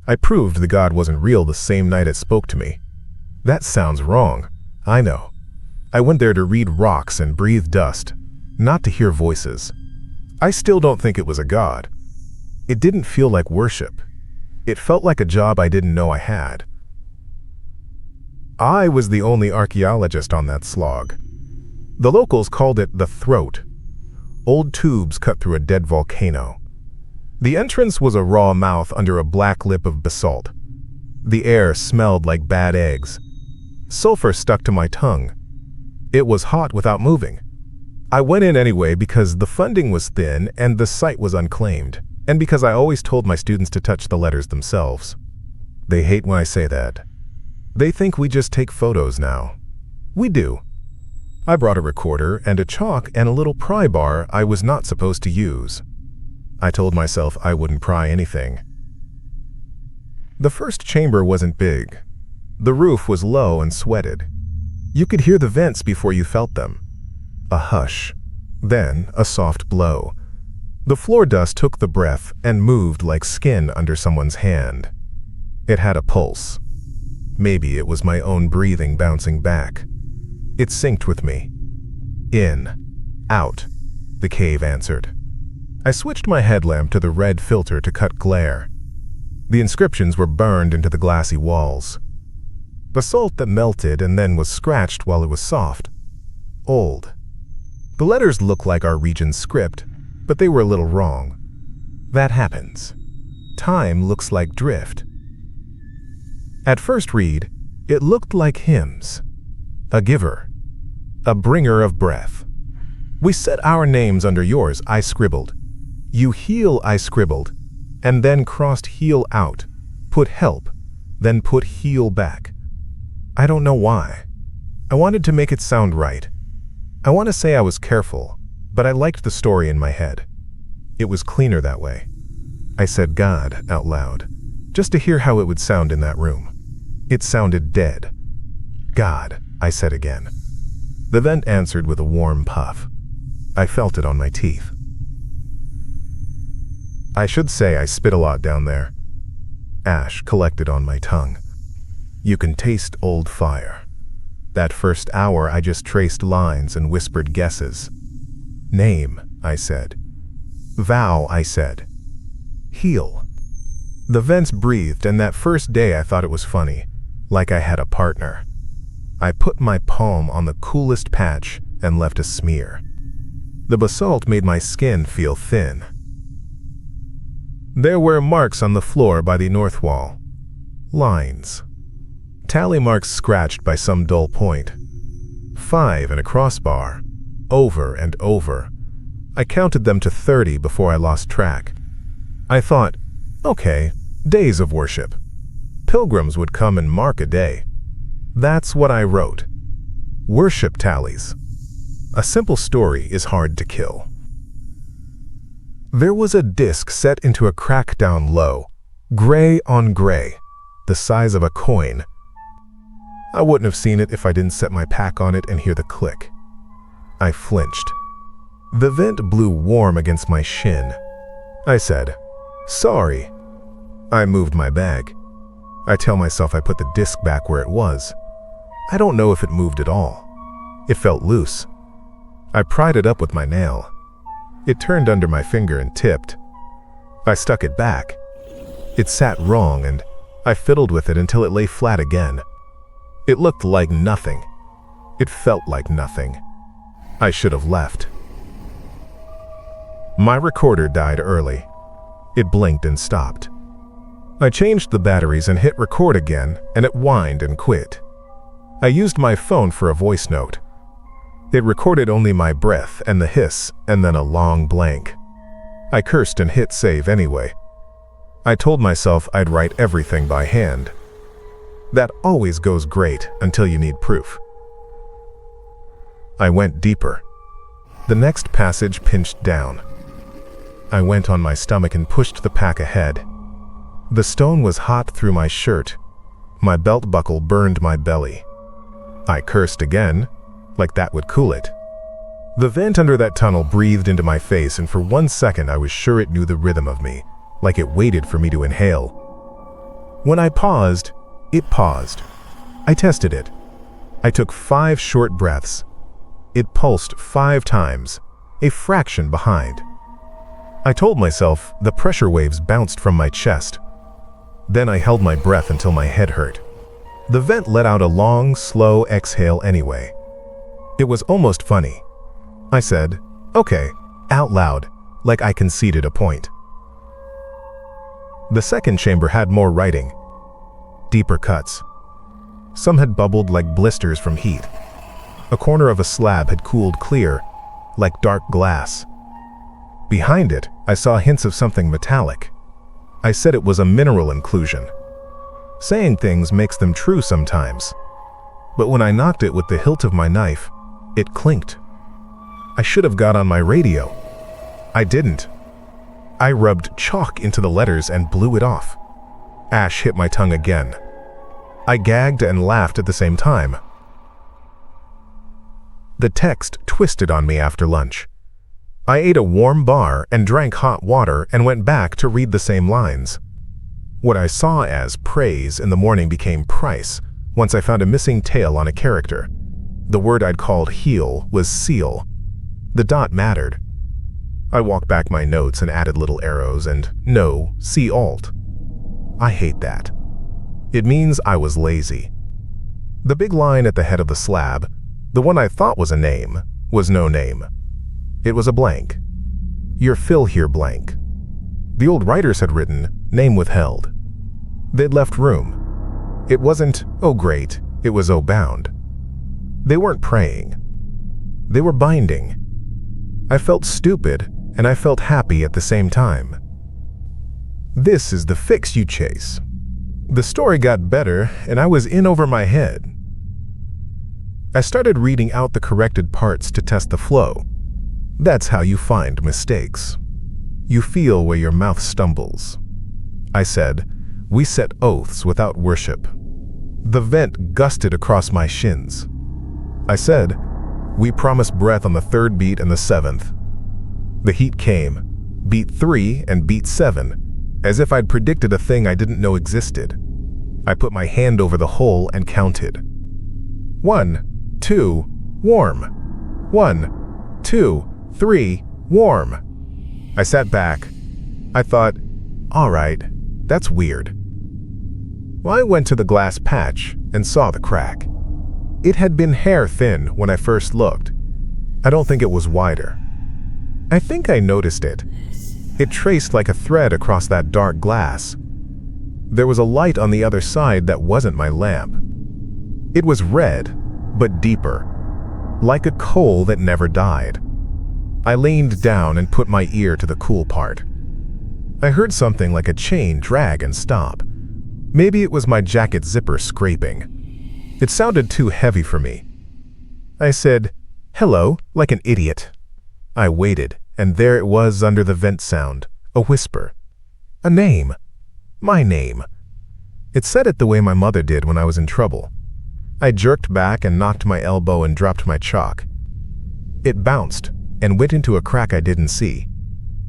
I proved the God wasn't real the same night it spoke to me. That sounds wrong, I know. I went there to read rocks and breathe dust, not to hear voices. I still don't think it was a God. It didn't feel like worship. It felt like a job I didn't know I had. I was the only archaeologist on that slog. The locals called it the throat. Old tubes cut through a dead volcano. The entrance was a raw mouth under a black lip of basalt. The air smelled like bad eggs. Sulfur stuck to my tongue. It was hot without moving. I went in anyway because the funding was thin and the site was unclaimed, and because I always told my students to touch the letters themselves. They hate when I say that. They think we just take photos now. We do. I brought a recorder and a chalk and a little pry bar I was not supposed to use. I told myself I wouldn't pry anything. The first chamber wasn't big. The roof was low and sweated. You could hear the vents before you felt them. A hush, then a soft blow. The floor dust took the breath and moved like skin under someone's hand. It had a pulse. Maybe it was my own breathing bouncing back. It synced with me. In, out, the cave answered. I switched my headlamp to the red filter to cut glare. The inscriptions were burned into the glassy walls. Basalt that melted and then was scratched while it was soft. Old. The letters looked like our region's script, but they were a little wrong. That happens. Time looks like drift. At first read, it looked like hymns. A giver. A bringer of breath. We set our names under yours, I scribbled. You heal, I scribbled, and then crossed heal out, put help, then put heal back. I don't know why. I wanted to make it sound right. I want to say I was careful, but I liked the story in my head. It was cleaner that way. I said God out loud, just to hear how it would sound in that room. It sounded dead. God, I said again. The vent answered with a warm puff. I felt it on my teeth. I should say I spit a lot down there. Ash collected on my tongue. You can taste old fire. That first hour I just traced lines and whispered guesses. Name, I said. Vow, I said. Heal. The vents breathed, and that first day I thought it was funny, like I had a partner. I put my palm on the coolest patch and left a smear. The basalt made my skin feel thin. There were marks on the floor by the north wall. Lines. Tally marks scratched by some dull point. 5 and a crossbar. Over and over. I counted them to 30 before I lost track. I thought, okay, days of worship. Pilgrims would come and mark a day. That's what I wrote. Worship tallies. A simple story is hard to kill. There was a disc set into a crack down low, gray on gray, the size of a coin. I wouldn't have seen it if I didn't set my pack on it and hear the click. I flinched. The vent blew warm against my shin. I said, sorry. I moved my bag. I tell myself I put the disc back where it was. I don't know if it moved at all. It felt loose. I pried it up with my nail. It turned under my finger and tipped. I stuck it back. It sat wrong, and I fiddled with it until it lay flat again. It looked like nothing. It felt like nothing. I should have left. My recorder died early. It blinked and stopped. I changed the batteries and hit record again, and it whined and quit. I used my phone for a voice note. It recorded only my breath and the hiss, and then a long blank. I cursed and hit save anyway. I told myself I'd write everything by hand. That always goes great until you need proof. I went deeper. The next passage pinched down. I went on my stomach and pushed the pack ahead. The stone was hot through my shirt. My belt buckle burned my belly. I cursed again, like that would cool it. The vent under that tunnel breathed into my face, and for 1 second I was sure it knew the rhythm of me, like it waited for me to inhale. When I paused, it paused. I tested it. I took 5 short breaths. It pulsed 5 times, a fraction behind. I told myself the pressure waves bounced from my chest. Then I held my breath until my head hurt. The vent let out a long, slow exhale anyway. It was almost funny. I said, "Okay," out loud, like I conceded a point. The second chamber had more writing, deeper cuts. Some had bubbled like blisters from heat. A corner of a slab had cooled clear, like dark glass. Behind it, I saw hints of something metallic. I said it was a mineral inclusion. Saying things makes them true sometimes. But when I knocked it with the hilt of my knife, it clinked. I should have got on my radio. I didn't. I rubbed chalk into the letters and blew it off. Ash hit my tongue again. I gagged and laughed at the same time. The text twisted on me after lunch. I ate a warm bar and drank hot water and went back to read the same lines. What I saw as praise in the morning became price once I found a missing tail on a character. The word I'd called heel was seal. The dot mattered. I walked back my notes and added little arrows and no, see alt. I hate that. It means I was lazy. The big line at the head of the slab, the one I thought was a name, was no name. It was a blank. Your fill here blank. The old writers had written, name withheld. They'd left room. It wasn't, oh great, it was oh bound. They weren't praying. They were binding. I felt stupid, and I felt happy at the same time. This is the fix you chase. The story got better, and I was in over my head. I started reading out the corrected parts to test the flow. That's how you find mistakes. You feel where your mouth stumbles. I said, we set oaths without worship. The vent gusted across my shins. I said, we promise breath on the 3rd beat and the 7th. The heat came, beat 3 and beat 7, as if I'd predicted a thing I didn't know existed. I put my hand over the hole and counted. 1, 2, warm. 1, 2, 3, warm. I sat back. I thought, all right, that's weird. Well, I went to the glass patch and saw the crack. It had been hair thin when I first looked. I don't think it was wider. I think I noticed it. It traced like a thread across that dark glass. There was a light on the other side that wasn't my lamp. It was red, but deeper, like a coal that never died. I leaned down and put my ear to the cool part. I heard something like a chain drag and stop. Maybe it was my jacket zipper scraping. It sounded too heavy for me. I said, hello, like an idiot. I waited, and there it was under the vent sound, a whisper. A name. My name. It said it the way my mother did when I was in trouble. I jerked back and knocked my elbow and dropped my chalk. It bounced and went into a crack I didn't see.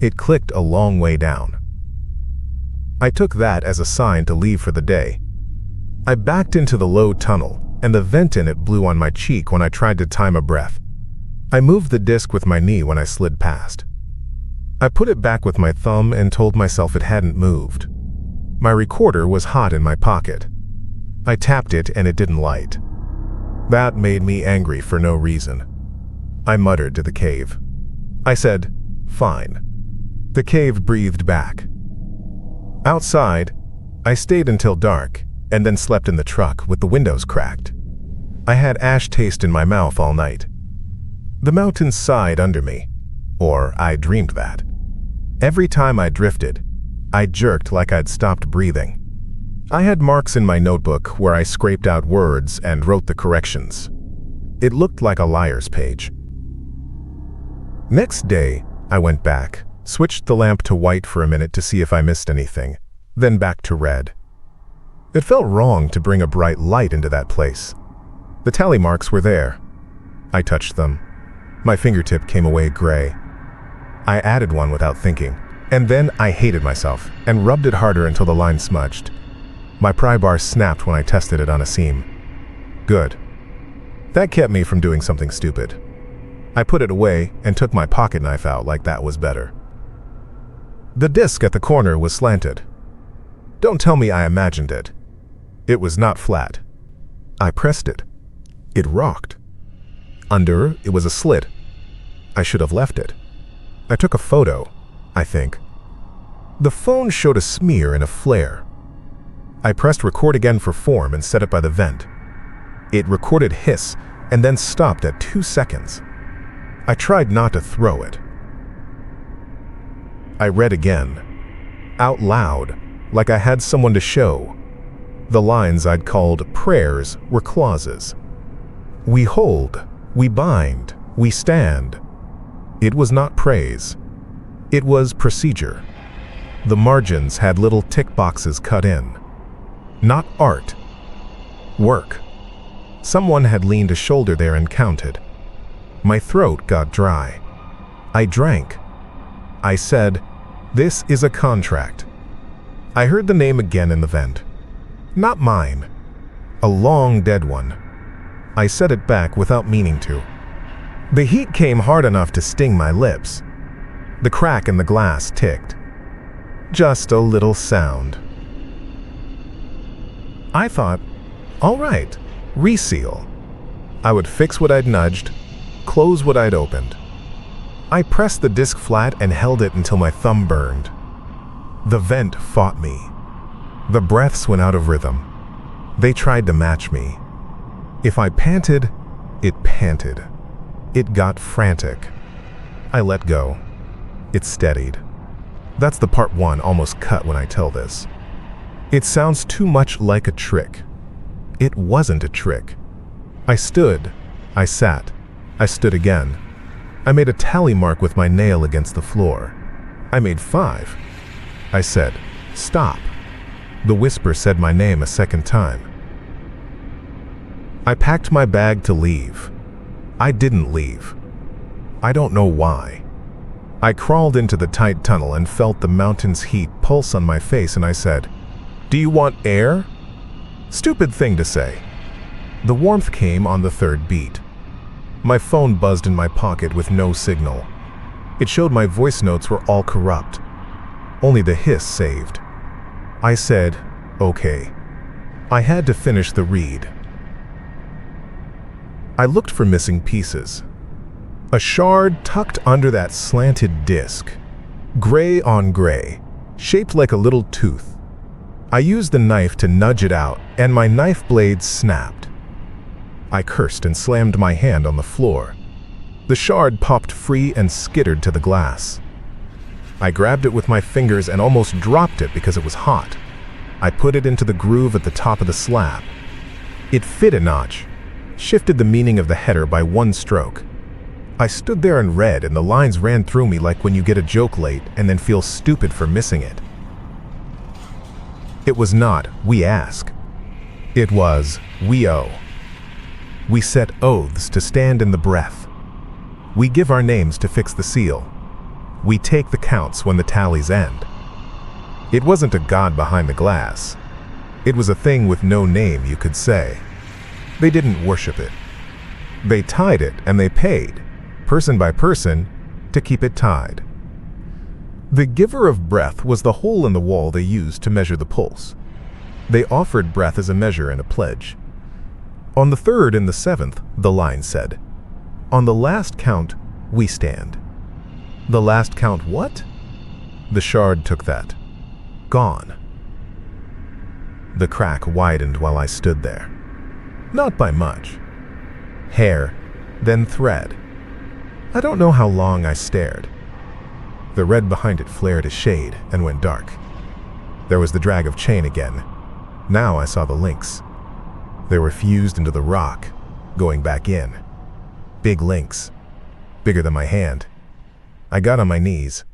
It clicked a long way down. I took that as a sign to leave for the day. I backed into the low tunnel, and the vent in it blew on my cheek when I tried to time a breath. I moved the disc with my knee when I slid past. I put it back with my thumb and told myself it hadn't moved. My recorder was hot in my pocket. I tapped it and it didn't light. That made me angry for no reason. I muttered to the cave. I said, fine. The cave breathed back. Outside, I stayed until dark and then slept in the truck with the windows cracked. I had ash taste in my mouth all night. The mountains sighed under me, or I dreamed that. Every time I drifted, I jerked like I'd stopped breathing. I had marks in my notebook where I scraped out words and wrote the corrections. It looked like a liar's page. Next day, I went back, switched the lamp to white for a minute to see if I missed anything, then back to red. It felt wrong to bring a bright light into that place. The tally marks were there. I touched them. My fingertip came away gray. I added one without thinking, and then I hated myself and rubbed it harder until the line smudged. My pry bar snapped when I tested it on a seam. Good. That kept me from doing something stupid. I put it away and took my pocket knife out like that was better. The disc at the corner was slanted. Don't tell me I imagined it. It was not flat. I pressed it. It rocked. Under it was a slit. I should have left it. I took a photo, I think. The phone showed a smear and a flare. I pressed record again for form and set it by the vent. It recorded hiss and then stopped at 2 seconds. I tried not to throw it. I read again, out loud, like I had someone to show. The lines I'd called prayers were clauses. We hold, we bind, we stand. It was not praise. It was procedure. The margins had little tick boxes cut in. Not art. Work. Someone had leaned a shoulder there and counted. My throat got dry. I drank. I said, "This is a contract." I heard the name again in the vent. Not mine. A long dead one. I said it back without meaning to. The heat came hard enough to sting my lips. The crack in the glass ticked. Just a little sound. I thought, all right, reseal. I would fix what I'd nudged, close what I'd opened. I pressed the disc flat and held it until my thumb burned. The vent fought me. The breaths went out of rhythm. They tried to match me. If I panted, it panted. It got frantic. I let go. It steadied. That's the part one almost cut when I tell this. It sounds too much like a trick. It wasn't a trick. I stood. I sat. I stood again. I made a tally mark with my nail against the floor. I made 5. I said, "Stop." The whisper said my name a second time. I packed my bag to leave. I didn't leave. I don't know why. I crawled into the tight tunnel and felt the mountain's heat pulse on my face, and I said, "Do you want air?" Stupid thing to say. The warmth came on the 3rd beat. My phone buzzed in my pocket with no signal. It showed my voice notes were all corrupt. Only the hiss saved. I said, "Okay." I had to finish the read. I looked for missing pieces. A shard tucked under that slanted disc. Gray on gray, shaped like a little tooth. I used the knife to nudge it out, and my knife blade snapped. I cursed and slammed my hand on the floor. The shard popped free and skittered to the glass. I grabbed it with my fingers and almost dropped it because it was hot. I put it into the groove at the top of the slab. It fit a notch, shifted the meaning of the header by 1 stroke. I stood there and read, and the lines ran through me like when you get a joke late and then feel stupid for missing it. It was not, "We ask." It was, "We owe." We set oaths to stand in the breath. We give our names to fix the seal. We take the counts when the tallies end. It wasn't a god behind the glass. It was a thing with no name you could say. They didn't worship it. They tied it and they paid, person by person, to keep it tied. The giver of breath was the hole in the wall they used to measure the pulse. They offered breath as a measure and a pledge. On the 3rd and the 7th, the line said, "On the last count, we stand." The last count what? The shard took that. Gone. The crack widened while I stood there. Not by much. Hair, then thread. I don't know how long I stared. The red behind it flared a shade and went dark. There was the drag of chain again. Now I saw the links. They were fused into the rock, going back in. Big links, bigger than my hand. I got on my knees.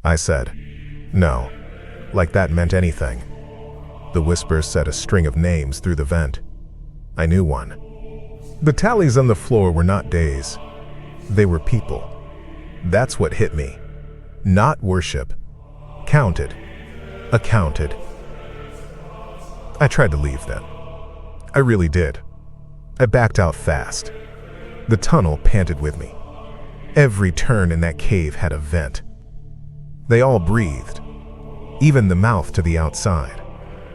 I said, "No," like that meant anything. The whisper set a string of names through the vent. I knew one. The tallies on the floor were not days. They were people. That's what hit me. Not worship. Counted. Accounted. I tried to leave then. I really did. I backed out fast. The tunnel panted with me. Every turn in that cave had a vent. They all breathed, even the mouth to the outside.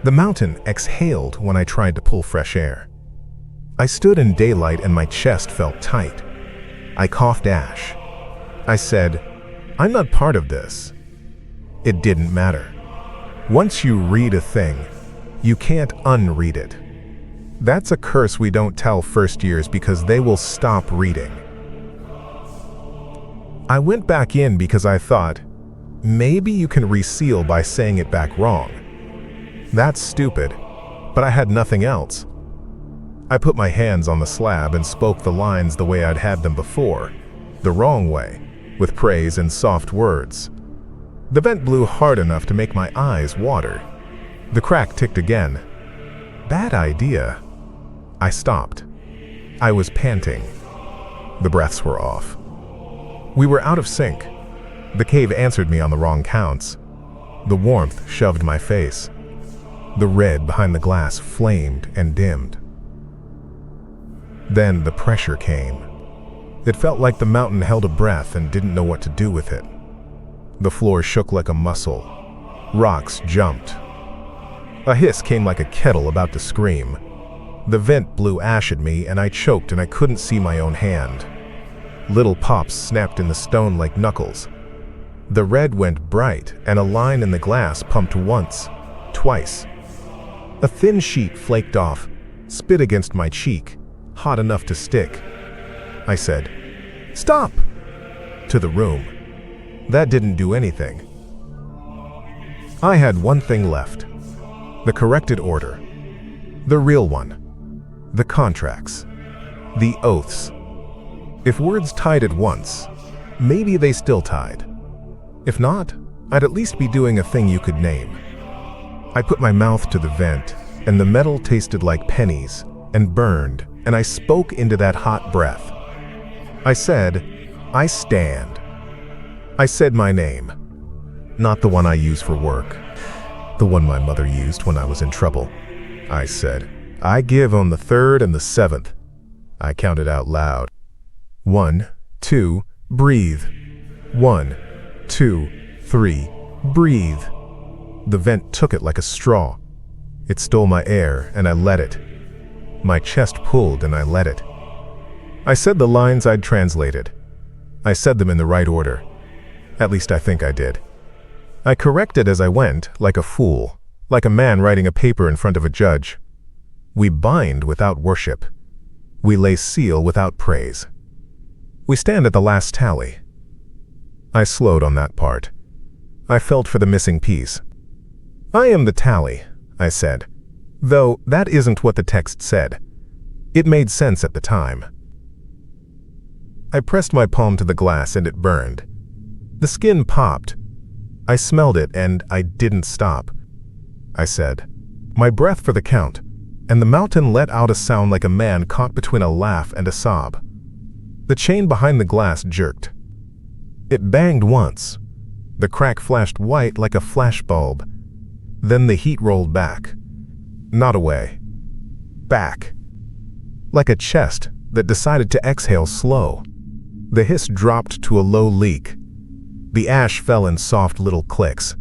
The mountain exhaled when I tried to pull fresh air. I stood in daylight and my chest felt tight. I coughed ash. I said, "I'm not part of this." It didn't matter. Once you read a thing, you can't unread it. That's a curse we don't tell first years because they will stop reading. I went back in because I thought, maybe you can reseal by saying it back wrong. That's stupid, but I had nothing else. I put my hands on the slab and spoke the lines the way I'd had them before, the wrong way, with praise and soft words. The vent blew hard enough to make my eyes water. The crack ticked again. Bad idea. I stopped. I was panting. The breaths were off. We were out of sync. The cave answered me on the wrong counts. The warmth shoved my face. The red behind the glass flamed and dimmed. Then the pressure came. It felt like the mountain held a breath and didn't know what to do with it. The floor shook like a muscle. Rocks jumped. A hiss came like a kettle about to scream. The vent blew ash at me and I choked and I couldn't see my own hand. Little pops snapped in the stone like knuckles. The red went bright and a line in the glass pumped once, twice. A thin sheet flaked off, spit against my cheek, hot enough to stick. I said, "Stop!" to the room. That didn't do anything. I had one thing left. The corrected order. The real one. The contracts. The oaths. If words tied at once, maybe they still tied. If not, I'd at least be doing a thing you could name. I put my mouth to the vent, and the metal tasted like pennies, and burned, and I spoke into that hot breath. I said, "I stand." I said my name. Not the one I use for work. The one my mother used when I was in trouble. I said, "I give on the 3rd and the 7th. I counted out loud. 1, 2, breathe. 1, 2, 3, breathe. The vent took it like a straw. It stole my air, and I let it. My chest pulled, and I let it. I said the lines I'd translated. I said them in the right order. At least I think I did. I corrected as I went, like a fool, like a man writing a paper in front of a judge. We bind without worship. We lay seal without praise. We stand at the last tally. I slowed on that part. I felt for the missing piece. I am the tally, I said, though that isn't what the text said. It made sense at the time. I pressed my palm to the glass and it burned. The skin popped. I smelled it and I didn't stop. I said, "My breath for the count," and the mountain let out a sound like a man caught between a laugh and a sob. The chain behind the glass jerked. It banged once. The crack flashed white like a flashbulb. Then the heat rolled back. Not away. Back. Like a chest that decided to exhale slow. The hiss dropped to a low leak. The ash fell in soft little clicks.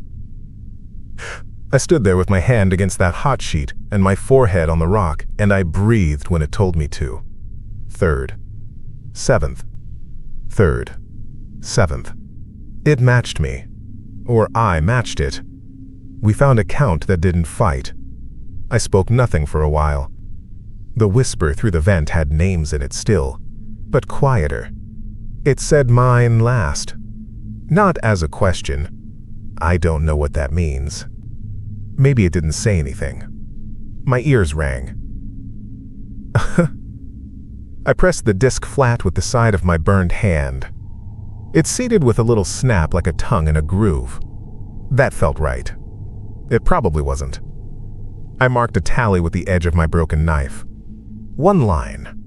I stood there with my hand against that hot sheet and my forehead on the rock, and I breathed when it told me to. 3rd. 7th. 3rd. 7th. It matched me. Or I matched it. We found a count that didn't fight. I spoke nothing for a while. The whisper through the vent had names in it still, but quieter. It said mine last. Not as a question. I don't know what that means. Maybe it didn't say anything. My ears rang. I pressed the disc flat with the side of my burned hand. It seated with a little snap like a tongue in a groove. That felt right. It probably wasn't. I marked a tally with the edge of my broken knife. 1 line.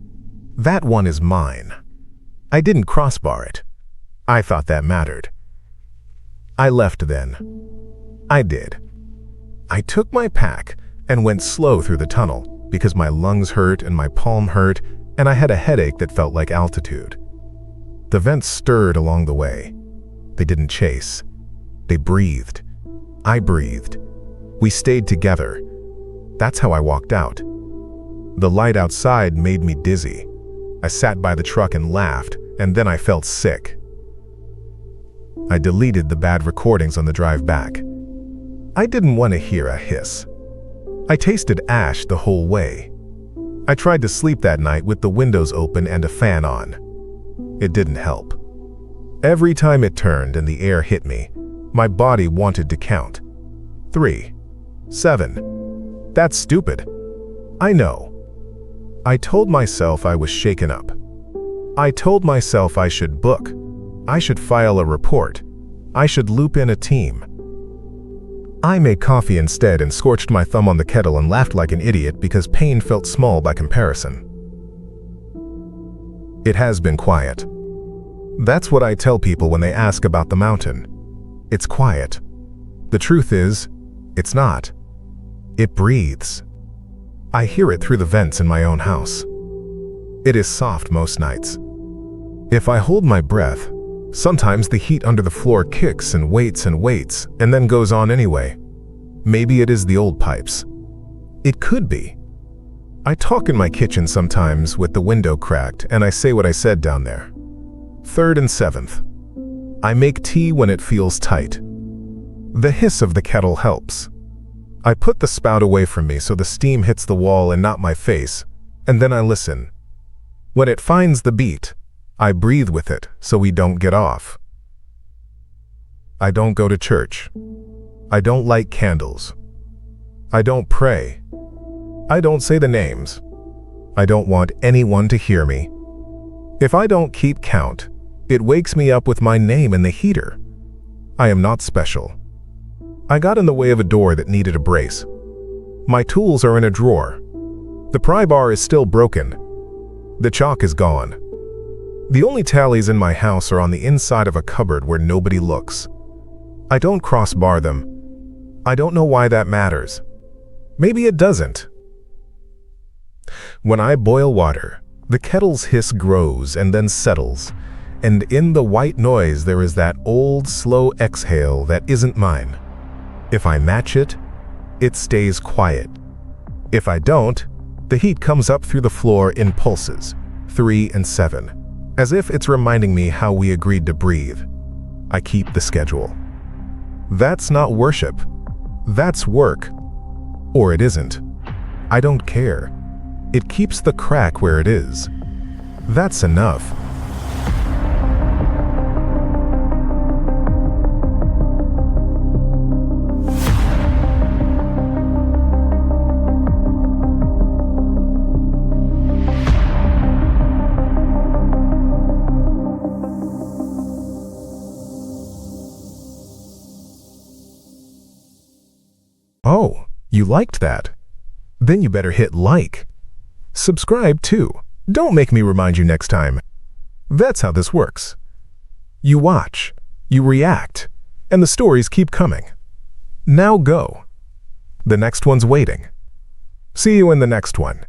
That one is mine. I didn't crossbar it. I thought that mattered. I left then. I did. I took my pack, and went slow through the tunnel because my lungs hurt and my palm hurt and I had a headache that felt like altitude. The vents stirred along the way. They didn't chase. They breathed. I breathed. We stayed together. That's how I walked out. The light outside made me dizzy. I sat by the truck and laughed, and then I felt sick. I deleted the bad recordings on the drive back. I didn't want to hear a hiss. I tasted ash the whole way. I tried to sleep that night with the windows open and a fan on. It didn't help. Every time it turned and the air hit me, my body wanted to count. 3, 7. That's stupid. I know. I told myself I was shaken up. I told myself I should book. I should file a report. I should loop in a team. I made coffee instead and scorched my thumb on the kettle and laughed like an idiot because pain felt small by comparison. It has been quiet. That's what I tell people when they ask about the mountain. It's quiet. The truth is, it's not. It breathes. I hear it through the vents in my own house. It is soft most nights. If I hold my breath, sometimes the heat under the floor kicks and waits and then goes on anyway. Maybe it is the old pipes. It could be. I talk in my kitchen sometimes with the window cracked and I say what I said down there. 3rd and 7th. I make tea when it feels tight. The hiss of the kettle helps. I put the spout away from me so the steam hits the wall and not my face, and then I listen. When it finds the beat, I breathe with it so we don't get off. I don't go to church. I don't light candles. I don't pray. I don't say the names. I don't want anyone to hear me. If I don't keep count, it wakes me up with my name in the heater. I am not special. I got in the way of a door that needed a brace. My tools are in a drawer. The pry bar is still broken. The chalk is gone. The only tallies in my house are on the inside of a cupboard where nobody looks. I don't crossbar them. I don't know why that matters. Maybe it doesn't. When I boil water, the kettle's hiss grows and then settles, and in the white noise there is that old, slow exhale that isn't mine. If I match it, it stays quiet. If I don't, the heat comes up through the floor in pulses, 3 and 7, as if it's reminding me how we agreed to breathe. I keep the schedule. That's not worship. That's work. Or it isn't. I don't care. It keeps the crack where it is. That's enough. Oh, you liked that? Then you better hit like. Subscribe too. Don't make me remind you next time. That's how this works. You watch, you react, and the stories keep coming. Now go. The next one's waiting. See you in the next one.